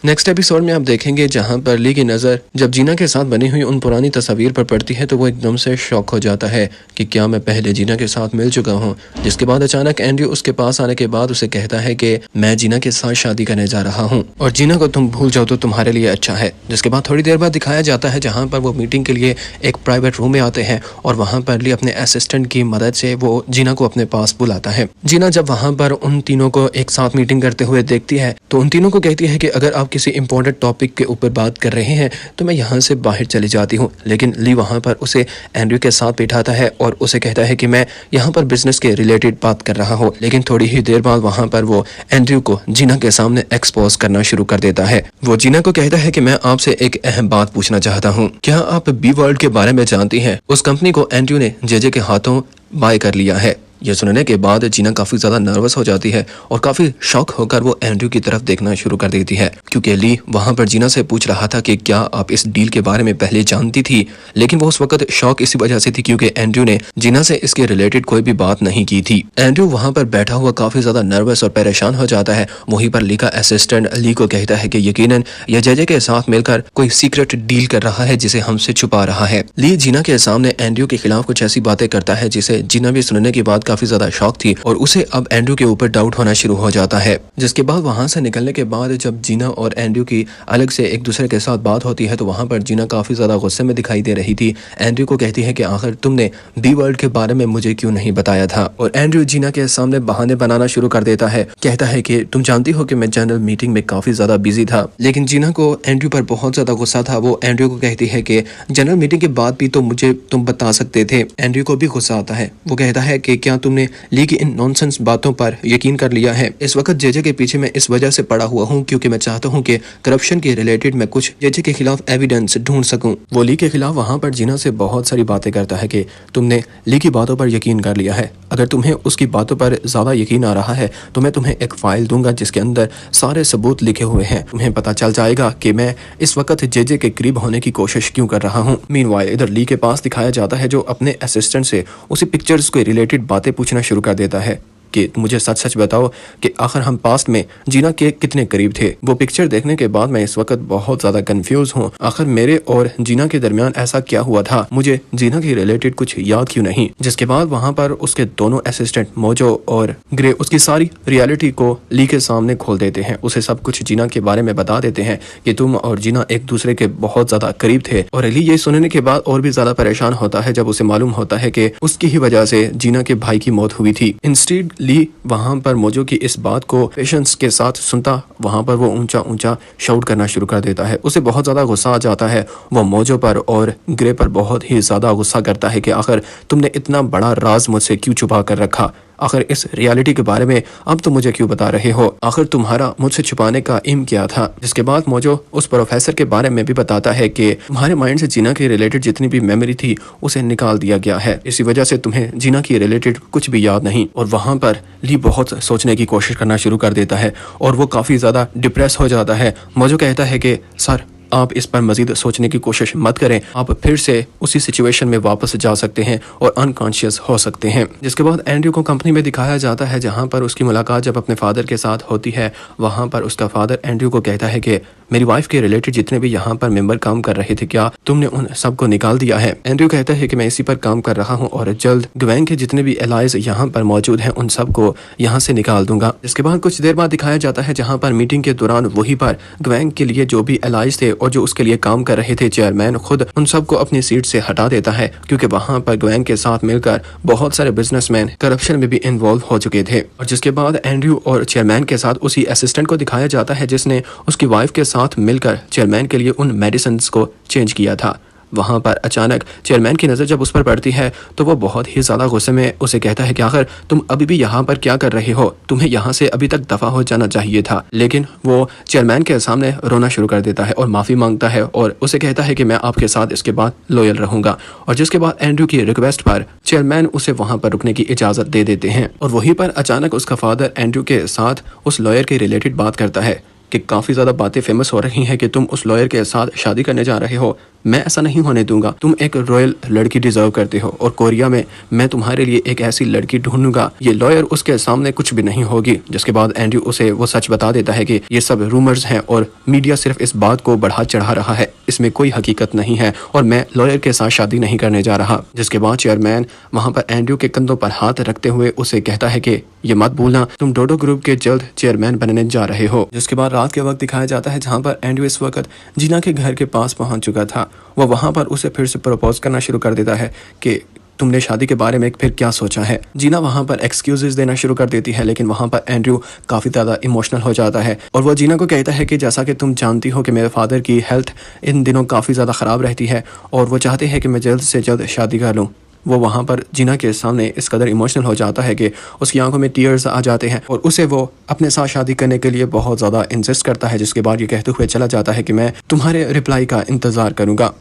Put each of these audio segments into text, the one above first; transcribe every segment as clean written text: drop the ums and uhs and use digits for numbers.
Next episode में आप देखेंगे जहां पर ली की नज़र जब जीना के साथ बनी हुई उन पुरानी तस्वीर पर पड़ती है तो वो एकदम से शॉक हो जाता है कि क्या मैं पहले जीना के साथ मिल चुका हूं। जिसके बाद अचानक एंड्रयू उसके पास आने के बाद उसे कहता है कि मैं जीना के साथ शादी करने जा रहा हूं और जीना को तुम भूल जाओ तो तुम्हारे लिए अच्छा है। जिसके बाद थोड़ी देर बाद दिखाया जाता है जहाँ पर वो मीटिंग के लिए एक प्राइवेट रूम में आते हैं और वहाँ पर ली अपने असिस्टेंट की मदद से वो जीना को अपने पास बुलाता है। जीना जब वहाँ पर उन तीनों को एक साथ मीटिंग करते हुए देखती है तो उन तीनों को कहती है कि अगर आप किसी इंपॉर्टेंट टॉपिक के ऊपर बात कर रहे हैं तो मैं यहाँ से बाहर चली जाती हूँ। लेकिन ली वहाँ पर उसे एंड्रयू के साथ बिठाता है और उसे कहता है कि मैं यहाँ पर बिजनेस के रिलेटेड बात कर रहा हूँ। लेकिन थोड़ी ही देर बाद वहाँ पर वो एंड्रयू को जीना के सामने एक्सपोज करना शुरू कर देता है। वो जीना को कहता है कि मैं आपसे एक अहम बात पूछना चाहता हूँ, क्या आप बी वर्ल्ड के बारे में जानती हैं? उस कंपनी को एंड्रयू ने जेजे के हाथों बाय कर लिया है। यह सुनने के बाद जीना काफी ज्यादा नर्वस हो जाती है और काफी शॉक होकर वो एंड्रयू की तरफ देखना शुरू कर देती है, क्योंकि ली वहां पर जीना से पूछ रहा था कि क्या आप इस डील के बारे में पहले जानती थी। लेकिन वो उस वक्त शॉक इसी वजह से थी क्योंकि एंड्रयू ने जीना से इसके रिलेटेड कोई भी बात नहीं की थी। एंड्रयू वहां पर बैठा हुआ काफी ज्यादा नर्वस और परेशान हो जाता है। वहीं पर ली का असिस्टेंट ली को कहता है कि यकीनन यह जेजे के साथ मिलकर कोई सीक्रेट डील कर रहा है जिसे हमसे छुपा रहा है। ली जीना के सामने एंड्रयू के खिलाफ कुछ ऐसी बातें करता है जिसे जीना भी सुनने के बाद काफी ज्यादा शॉक थी और उसे अब एंड्रयू के ऊपर डाउट होना शुरू हो जाता है। जिसके बाद वहां से निकलने के बाद जब जीना और एंड्रयू की अलग से एक दूसरे के साथ बात होती है तो वहां पर जीना काफी ज्यादा गुस्से में दिखाई दे रही थी। एंड्रयू को कहती है कि आखिर तुमने बी वर्ल्ड के बारे में मुझे क्यों नहीं बताया था। और एंड्रयू जीना के सामने बहाने बनाना शुरू कर देता है, कहता है कि तुम जानती हो कि मैं जनरल मीटिंग में काफी ज्यादा बिजी था। लेकिन जीना को एंड्रयू पर बहुत ज्यादा गुस्सा था। वो एंड्रयू को कहती है कि जनरल मीटिंग के बाद भी तो मुझे तुम बता सकते थे। एंड्रयू को भी गुस्सा आता है। वो कहता है कि क्या तुमने ली की इन नॉनसेंस बातों पर यकीन कर लिया है? इस वक्त जेजे के पीछे मैं इस वजह से पड़ा हुआ हूँ क्योंकि मैं चाहता हूँ कि करप्शन के रिलेटेड मैं कुछ जेजे के खिलाफ एविडेंस ढूंढ सकूं। वो ली के खिलाफ वहां पर जीना से बहुत सारी बातें करता है कि तुमने ली की बातों पर यकीन कर लिया है। अगर तुम्हें उसकी बातों पर ज्यादा यकीन आ रहा है तो मैं तुम्हें एक फाइल दूंगा जिसके अंदर सारे सबूत लिखे हुए हैं। तुम्हें पता चल जाएगा कि मैं इस वक्त जेजे के करीब होने की कोशिश क्यों कर रहा हूँ। मीनवाइल इधर ली के पास दिखाया जाता है जो अपने असिस्टेंट से उसी पिक्चर्स के रिलेटेड बातें पूछना शुरू कर देता है कि मुझे सच सच बताओ कि आखिर हम पास्ट में जीना के कितने करीब थे। वो पिक्चर देखने के बाद मैं इस वक्त बहुत ज्यादा कंफ्यूज हूँ। आखिर मेरे और जीना के दरमियान ऐसा क्या हुआ था? मुझे जीना के रिलेटेड कुछ याद क्यों नहीं? जिसके बाद वहाँ पर उसके दोनों असिस्टेंट मोजो और ग्रे उसकी सारी रियलिटी को ली के सामने खोल देते हैं। उसे सब कुछ जीना के बारे में बता देते हैं कि तुम और जीना एक दूसरे के बहुत ज्यादा करीब थे। और ली ये सुनने के बाद और भी ज्यादा परेशान होता है जब उसे मालूम होता है कि उसकी ही वजह से जीना के भाई की मौत हुई थी। इंस्टेड ली वहां पर मोजो की इस बात को पेशेंस के साथ सुनता, वहां पर वो ऊंचा ऊंचा शाउट करना शुरू कर देता है। उसे बहुत ज्यादा गुस्सा आ जाता है। वो मोजो पर और ग्रे पर बहुत ही ज्यादा गुस्सा करता है कि आखिर तुमने इतना बड़ा राज मुझसे क्यों छुपा कर रखा? आखिर इस रियलिटी के बारे में अब तुम मुझे क्यों बता रहे हो? आखिर तुम्हारा मुझसे छुपाने का एम क्या था? जिसके बाद मोजो उस प्रोफेसर के बारे में भी बताता है कि तुम्हारे माइंड से जीना के रिलेटेड जितनी भी मेमोरी थी उसे निकाल दिया गया है। इसी वजह से तुम्हें जीना के रिलेटेड कुछ भी याद नहीं। और वहां पर ली बहुत सोचने की कोशिश करना शुरू कर देता है और वो काफी ज्यादा डिप्रेस हो जाता है। मोजो कहता है कि सर आप इस पर मजीद सोचने की कोशिश मत करें, आप फिर से उसी सिचुएशन में वापस जा सकते हैं और अनकॉन्शियस हो सकते हैं। जिसके बाद एंड्रयू को कंपनी में दिखाया जाता है जहां पर उसकी मुलाकात जब अपने फादर के साथ होती है। वहां पर उसका फादर एंड्रयू को कहता है कि मेरी वाइफ के रिलेटेड जितने भी यहाँ पर मेंबर काम कर रहे थे क्या तुमने उन सबको निकाल दिया है? एंड्रयू कहता है कि मैं इसी पर काम कर रहा हूँ और जल्द ग्वेंग के जितने भी एलाइज यहाँ पर मौजूद हैं उन सबको यहाँ से निकाल दूंगा। इसके बाद कुछ देर बाद दिखाया जाता है जहाँ पर मीटिंग के दौरान वहीं पर ग्वेंग के लिए जो भी एलाइज थे और जो उसके लिए काम कर रहे थे चेयरमैन खुद उन सबको अपनी सीट से हटा देता है क्योंकि वहां पर ग्वेंग के साथ मिलकर बहुत सारे बिजनेसमैन करप्शन में भी इन्वॉल्व हो चुके थे। और जिसके बाद एंड्रयू और चेयरमैन के साथ उसी असिस्टेंट को दिखाया जाता है जिसने उसकी वाइफ के साथ मिलकर चेयरमैन के लिए उन मेडिसिन को चेंज किया था। वहां पर अचानक चेयरमैन की नज़र जब उस पर पड़ती है तो वो बहुत ही ज़्यादा गुस्से में उसे कहता है कि आखिर तुम अभी भी यहाँ पर क्या कर रहे हो? तुम्हें यहाँ से अभी तक दफा हो जाना चाहिए था। लेकिन वो चेयरमैन के सामने रोना शुरू कर देता है और माफ़ी मांगता है और उसे कहता है कि मैं आपके साथ इसके बाद लॉयल रहूंगा। और जिसके बाद एंड्रयू की रिक्वेस्ट पर चेयरमैन उसे वहाँ पर रुकने की इजाज़त दे देते हैं। और वहीं पर अचानक उसका फादर एंड्रयू के साथ उस लॉयर के रिलेटेड बात करता है कि काफ़ी ज़्यादा बातें फेमस हो रही हैं कि तुम उस लॉयर के साथ शादी करने जा रहे हो। मैं ऐसा नहीं होने दूंगा। तुम एक रॉयल लड़की डिजर्व करते हो और कोरिया में मैं तुम्हारे लिए एक ऐसी लड़की ढूंढूंगा। ये लॉयर उसके सामने कुछ भी नहीं होगी। जिसके बाद एंड्रयू उसे वो सच बता देता है कि ये सब रूमर्स हैं और मीडिया सिर्फ इस बात को बढ़ा चढ़ा रहा है, इसमें कोई हकीकत नहीं है और मैं लॉयर के साथ शादी नहीं करने जा रहा। जिसके बाद चेयरमैन वहां पर एंड्रयू के कंधों पर हाथ रखते हुए उसे कहता है कि ये मत भूलना, तुम डोडो ग्रुप के जल्द चेयरमैन बनने जा रहे हो। जिसके बाद रात के वक्त दिखाया जाता है जहां पर एंड्रयू इस वक्त जीना के घर के पास पहुंच चुका था। वह वहां पर उसे फिर से प्रपोज करना शुरू कर देता है कि तुमने शादी के बारे में फिर क्या सोचा है। जीना वहां पर एक्सक्यूजेस देना शुरू कर देती है, लेकिन वहां पर एंड्रयू काफी ज्यादा इमोशनल हो जाता है और वो जीना को कहता है कि जैसा कि तुम जानती हो कि मेरे फादर की हेल्थ इन दिनों काफी ज्यादा खराब रहती है और वो चाहते हैं कि मैं जल्द से जल्द शादी कर लूँ। वो वहाँ पर जीना के सामने इस कदर इमोशनल हो जाता है कि उसकी आंखों में टीयर्स आ जाते हैं और उसे वो अपने साथ शादी करने के लिए बहुत ज़्यादा इंसिस्ट करता है। जिसके बाद ये कहते हुए चला जाता है कि मैं तुम्हारे रिप्लाई का इंतज़ार करूँगा।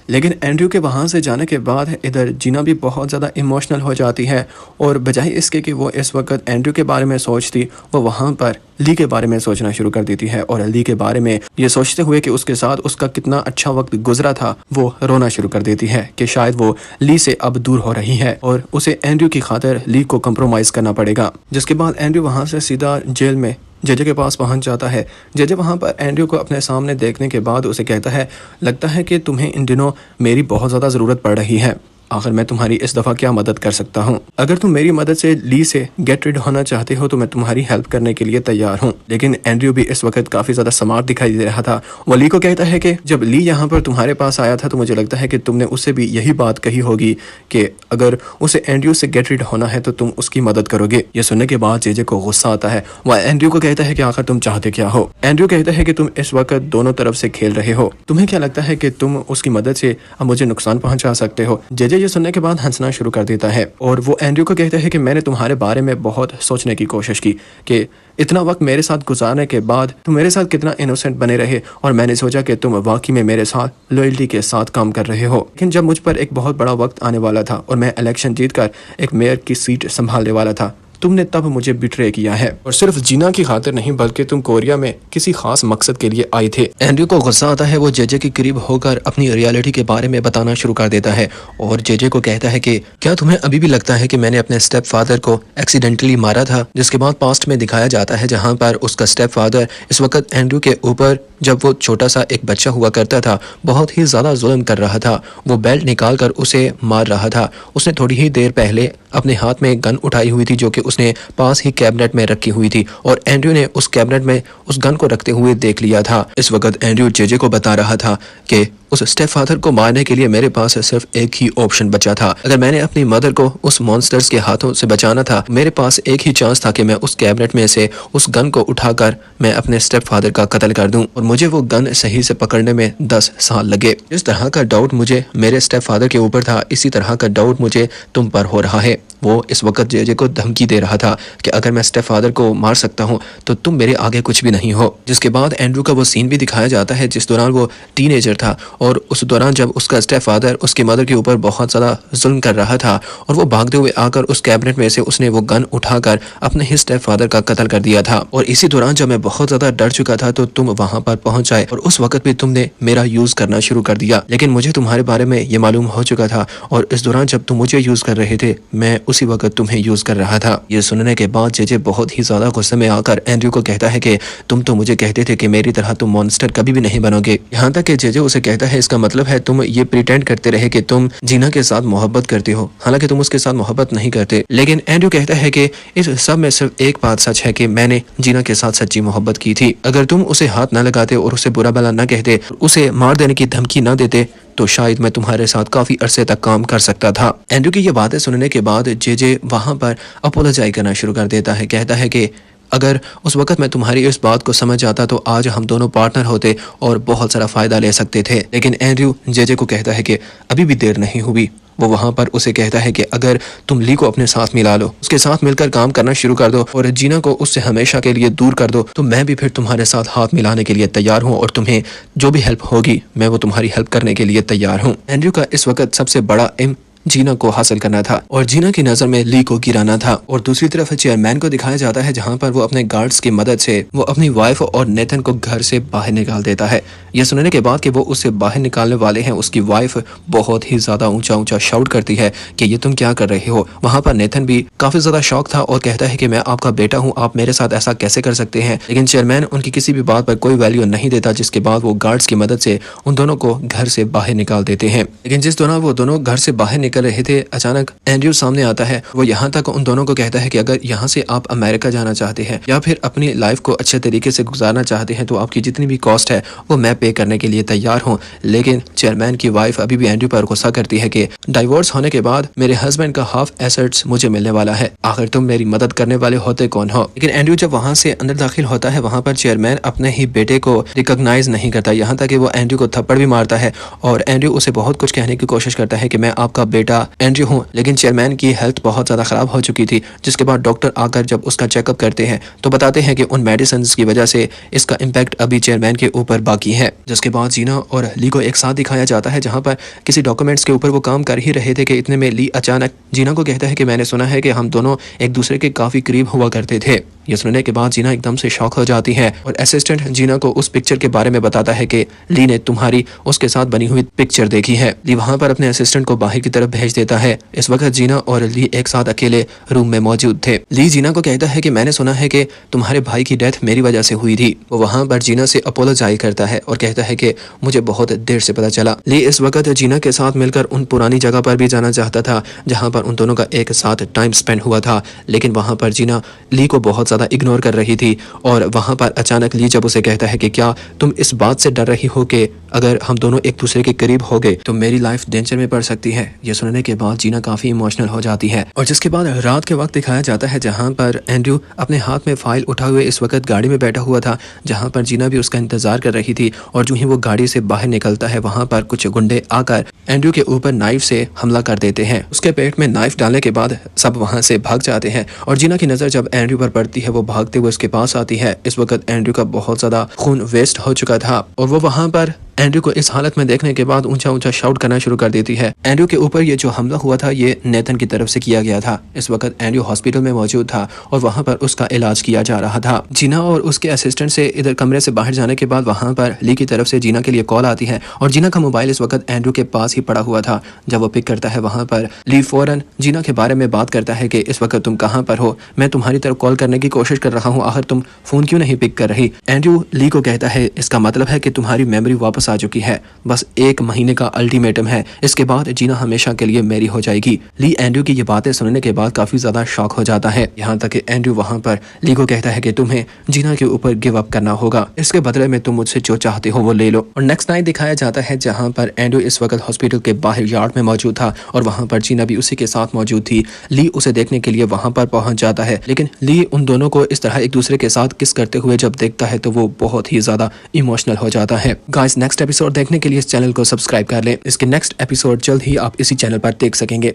लेकिन एंड्रयू के वहाँ से जाने के बाद इधर जीना भी बहुत ज़्यादा इमोशनल हो जाती है और बजाय इसके कि वो इस वक्त एंड्रयू के बारे में सोचती, वो वहाँ पर ली के बारे में सोचना शुरू कर देती है और ली के बारे में ये सोचते हुए कि उसके साथ उसका कितना अच्छा वक्त गुजरा था, वो रोना शुरू कर देती है कि शायद वो ली से अब दूर हो रही है और उसे एंड्रयू की खातिर ली को कंप्रोमाइज़ करना पड़ेगा। जिसके बाद एंड्रयू वहाँ से सीधा जेल में जेजे के पास पहुंच जाता है। जेजे वहां पर एंड्रयू को अपने सामने देखने के बाद उसे कहता है, लगता है कि तुम्हें इन दिनों मेरी बहुत ज़्यादा ज़रूरत पड़ रही है। आखिर मैं तुम्हारी इस दफ़ा क्या मदद कर सकता हूँ? अगर तुम मेरी मदद से ली से गेट रिड होना चाहते हो तो मैं तुम्हारी हेल्प करने के लिए तैयार हूँ। लेकिन एंड्रयू भी इस वक्त काफ़ी ज़्यादा स्मार्ट दिखाई दे रहा था। वो ली को कहता है कि जब ली यहाँ पर तुम्हारे पास आया था तो मुझे लगता है कि तुमने उससे भी यही बात कही होगी कि अगर उसे एंड्रयू से गेट रिड होना है तो तुम उसकी मदद करोगे। ये सुनने के बाद जेजे को गुस्सा आता है। वह एंड्रयू को कहता है कि आखिर तुम चाहते क्या हो? एंड्रयू कहता है कि तुम इस वक्त दोनों तरफ से खेल रहे हो। तुम्हें क्या लगता है कि तुम उसकी मदद से अब मुझे नुकसान पहुंचा सकते हो? जेजे ये सुनने के बाद हंसना शुरू कर देता है और वो एंड्रयू को कहता है कि मैंने तुम्हारे बारे में बहुत सोचने की कोशिश की कि इतना वक्त मेरे साथ गुजारने के बाद तुम मेरे साथ कितना इनोसेंट बने रहे और मैंने सोचा कि तुम वाकई में मेरे साथ लॉयल्टी के साथ काम कर रहे हो। लेकिन जब मुझ पर एक बहुत बड़ा वक्त आने वाला था और मैं इलेक्शन जीतकर एक मेयर की सीट संभालने वाला था, तुमने तब मुझे बिट्रे किया है और सिर्फ जीना की खातिर नहीं बल्कि तुम कोरिया में किसी खास मकसद के लिए आए थे। एंड्रयू को गुस्सा आता है। वो जेजे के करीब होकर अपनी रियलिटी के बारे में बताना शुरू कर देता है और जेजे को कहता है कि क्या तुम्हें अभी भी लगता है कि मैंने अपने स्टेप फादर को एक्सीडेंटली मारा था? जिसके बाद पास्ट में दिखाया जाता है जहाँ पर उसका स्टेप फादर इस वक्त एंड्रयू के ऊपर जब वो छोटा सा एक बच्चा हुआ करता था बहुत ही ज्यादा जुल्म कर रहा था। वो बेल्ट निकाल कर उसे मार रहा था। उसने थोड़ी ही देर पहले अपने हाथ में गन उठाई हुई थी जो कि उसने पास ही कैबिनेट में रखी हुई थी और एंड्रयू ने उस कैबिनेट में उस गन को रखते हुए देख लिया था। इस वक्त एंड्रयू जेजे को बता रहा था कि उस स्टेप फादर को मारने के लिए मेरे पास सिर्फ एक ही ऑप्शन बचा था। अगर मैंने अपनी मदर को उस मॉन्स्टर्स के हाथों से बचाना था, मेरे पास एक ही चांस था कि मैं उस कैबिनेट में से उस गन को उठाकर मैं अपने स्टेप फादर का कत्ल कर दूं और मुझे वो गन सही से पकड़ने में 10 साल लगे। जिस तरह का डाउट मुझे मेरे स्टेप फादर के ऊपर था, इसी तरह का डाउट मुझे तुम पर हो रहा है। वो इस वक्त जेजे को धमकी दे रहा था कि अगर मैं स्टेप फादर को मार सकता हूँ तो तुम मेरे आगे कुछ भी नहीं हो। जिसके बाद एंड्रयू का वो सीन भी दिखाया जाता है जिस दौरान वो टीनेजर था और उस दौरान जब उसका स्टेप फादर उसकी मदर के ऊपर बहुत ज़्यादा जुल्म कर रहा था और वो भागते हुए आकर उस कैबिनेट में से उसने वो गन उठाकर अपने ही स्टेप फादर का कत्ल कर दिया था। और इसी दौरान जब मैं बहुत ज़्यादा डर चुका था तो तुम वहाँ पर पहुँच आए और उस वक्त भी तुमने मेरा यूज़ करना शुरू कर दिया। लेकिन मुझे तुम्हारे बारे में ये मालूम हो चुका था और इस दौरान जब तुम मुझे यूज़ कर रहे थे मैं उसी वक्त तुम्हें यूज़ कर रहा था। ये सुनने के बाद जेजे बहुत ही ज़्यादा गुस्से में आकर एंड्रयू को कहता है कि तुम तो मुझे कहते थे कि मेरी तरह तुम मॉन्स्टर कभी भी नहीं बनोगे। यहाँ तक कि जेजे उसे कहता है इसका मतलब है तुम ये प्रिटेंड करते रहे कि तुम जीना के साथ मोहब्बत करते हो, हालांकि तुम उसके साथ मोहब्बत नहीं करते। लेकिन एंड्रयू कहता है कि इस सब में सिर्फ एक बात सच है कि मैंने जीना के साथ सच्ची मोहब्बत की थी। अगर तुम उसे हाथ न लगाते और उसे बुरा भला न कहते, उसे मार देने की धमकी न देते तो शायद मैं तुम्हारे साथ काफी अरसे तक काम कर सकता था। एंड्रयू की ये बातें सुनने के बाद जेजे वहां पर अपोलोजाइज करना शुरू कर देता है। कहता है कि अगर उस वक्त मैं तुम्हारी इस बात को समझ जाता तो आज हम दोनों पार्टनर होते और बहुत सारा फायदा ले सकते थे। लेकिन एंड्रयू जेजे को कहता है कि अभी भी देर नहीं हुई। वो वहाँ पर उसे कहता है कि अगर तुम ली को अपने साथ मिला लो, उसके साथ मिलकर काम करना शुरू कर दो और जीना को उससे हमेशा के लिए दूर कर दो तो मैं भी फिर तुम्हारे साथ हाथ मिलाने के लिए तैयार हूँ और तुम्हें जो भी हेल्प होगी मैं वो तुम्हारी हेल्प करने के लिए तैयार हूँ। एंड्रयू का इस वक्त सबसे बड़ा जीना को हासिल करना था और जीना की नजर में ली को गिराना था। और दूसरी तरफ चेयरमैन को दिखाया जाता है जहाँ पर वो अपने गार्ड्स की मदद से वो अपनी वाइफ और नेथन को घर से बाहर निकाल देता है। यह सुनने के बाद कि वो उसे बाहर निकालने वाले हैं, उसकी वाइफ बहुत ही ज्यादा ऊंचा ऊंचा शाउट करती है कि ये तुम क्या कर रहे हो। वहां पर नेथन भी काफी ज्यादा शौक था और कहता है कि मैं आपका बेटा हूं, आप मेरे साथ ऐसा कैसे कर सकते हैं। लेकिन चेयरमैन उनकी किसी भी बात पर कोई वैल्यू नहीं देता, जिसके बाद वो गार्ड्स की मदद से उन दोनों को घर से बाहर निकाल देते हैं। लेकिन जिस दौरान वो दोनों घर से बाहर निकल रहे थे, अचानक एंड्रयू सामने आता है। वो यहाँ तक उन दोनों को कहता है कि अगर यहाँ से आप अमेरिका जाना चाहते हैं या फिर अपनी लाइफ को अच्छे तरीके से गुजारना चाहते हैं तो आपकी जितनी भी कॉस्ट है वो मैं पे करने के लिए तैयार हूँ। लेकिन चेयरमैन की वाइफ अभी भी एंड्रयू पर गुस्सा करती है कि डाइवोर्स होने के बाद मेरे हस्बैंड का हाफ एसेट्स मुझे मिलने वाला है, आखिर तुम मेरी मदद करने वाले होते कौन हो। लेकिन एंड्रयू जब वहाँ से अंदर दाखिल होता है, वहाँ पर चेयरमैन अपने ही बेटे को रिकॉग्नाइज नहीं करता, यहाँ तक कि वो एंड्रयू को थप्पड़ भी मारता है और एंड्रयू उसे बहुत कुछ कहने की कोशिश करता है कि मैं आपका बेटा एंड्रयू हूँ। लेकिन चेयरमैन की हेल्थ बहुत ज्यादा खराब हो चुकी थी, जिसके बाद डॉक्टर आकर जब उसका चेकअप करते हैं तो बताते हैं कि उन मेडिसिन की वजह से इसका इम्पैक्ट अभी चेयरमैन के ऊपर बाकी है। जिसके बाद जीना और ली को एक साथ दिखाया जाता है जहाँ पर किसी डॉक्यूमेंट्स के ऊपर वो काम कर ही रहे थे कि इतने में ली अचानक जीना को कहता है कि मैंने सुना है कि हम दोनों एक दूसरे के काफी करीब हुआ करते थे। ये सुनने के बाद जीना एकदम से शॉक हो जाती है और असिस्टेंट जीना को उस पिक्चर के बारे में बताता है कि ली ने तुम्हारी उसके साथ बनी हुई पिक्चर देखी है। ली वहां पर अपने असिस्टेंट को बाहर की तरफ भेज देता है। इस वक्त जीना और ली एक साथ अकेले रूम में मौजूद थे। ली जीना को कहता है कि मैंने सुना है कि तुम्हारे भाई की डेथ मेरी वजह से हुई थी। वो वहां पर जीना से अपोलोजाइज करता है और कहता है कि मुझे बहुत देर से पता चला। ली इस वक्त जीना के साथ मिलकर उन पुरानी जगह पर भी जाना चाहता था जहाँ पर उन दोनों का एक साथ टाइम स्पेंड हुआ था, लेकिन वहां पर जीना ली को बहुत ज्यादा इग्नोर कर रही थी। और वहां पर अचानक ली जब उसे कहता है कि क्या तुम इस बात से डर रही हो कि अगर हम दोनों एक दूसरे के करीब हो गए तो मेरी लाइफ डेंजर में पड़ सकती है। ये सुनने के बाद जीना काफी इमोशनल हो जाती है और जिसके बाद रात के वक्त दिखाया जाता है जहां पर एंड्रयू अपने हाथ में फाइल उठा हुए इस वक्त गाड़ी में बैठा हुआ था, जहां पर जीना भी उसका इंतजार कर रही थी। और जो ही वो गाड़ी से बाहर निकलता है, वहां पर कुछ गुंडे आकर एंड्रयू के ऊपर नाइफ से हमला कर देते हैं। उसके पेट में नाइफ डालने के बाद सब वहां से भाग जाते हैं और जीना की नजर जब एंड्रयू पर पड़ती है, वो भागते हुए उसके पास आती है। इस वक्त एंड्रयू का बहुत ज्यादा खून वेस्ट हो चुका था और वो वहां पर एंड्रयू को इस हालत में देखने के बाद ऊंचा ऊंचा शाउट करना शुरू कर देती है। एंड्रयू के ऊपर ये जो हमला हुआ था ये नेथन की तरफ से किया गया था। इस वक्त एंड्रयू हॉस्पिटल में मौजूद था और वहां पर उसका इलाज किया जा रहा था। जीना और उसके असिस्टेंट से इधर कमरे से बाहर जाने के बाद वहां पर ली की तरफ से जीना के लिए कॉल आती है और जीना का मोबाइल इस वक्त एंड्रयू के पास ही पड़ा हुआ था। जब वो पिक करता है, वहां पर ली फौरन जीना के बारे में बात करता है कि इस वक्त तुम कहाँ पर हो, मैं तुम्हारी तरफ कॉल करने की कोशिश कर रहा हूँ, आखिर तुम फोन क्यों नहीं पिक कर रही। एंड्रयू ली को कहता है इसका मतलब है कि तुम्हारी मेमोरी वापस आ चुकी है, बस 1 महीने का अल्टीमेटम है, इसके बाद जीना हमेशा के लिए मेरी हो जाएगी। ली एंड्रयू की ये बातें सुनने के बाद काफी ज्यादा शॉक हो जाता है। यहाँ तक कि एंड्रयू वहां पर ली को कहता है कि तुम्हें जीना के ऊपर गिव अप करना होगा, इसके बदले में तुम मुझसे जो चाहते हो वो ले लो। और नेक्स्ट नाइट दिखाया जाता है जहाँ पर एंड्रयू इस वक्त हॉस्पिटल के बाहर यार्ड में मौजूद था और वहां पर जीना भी उसी के साथ मौजूद थी। ली उसे देखने के लिए वहां पर पहुंच जाता है, लेकिन ली उन दोनों को इस तरह एक दूसरे के साथ किस करते हुए जब देखता है तो वो बहुत ही ज्यादा इमोशनल हो जाता है। गाइस, नेक्स्ट एपिसोड देखने के लिए इस चैनल को सब्सक्राइब कर लें। इसके नेक्स्ट एपिसोड जल्द ही आप इसी चैनल पर देख सकेंगे।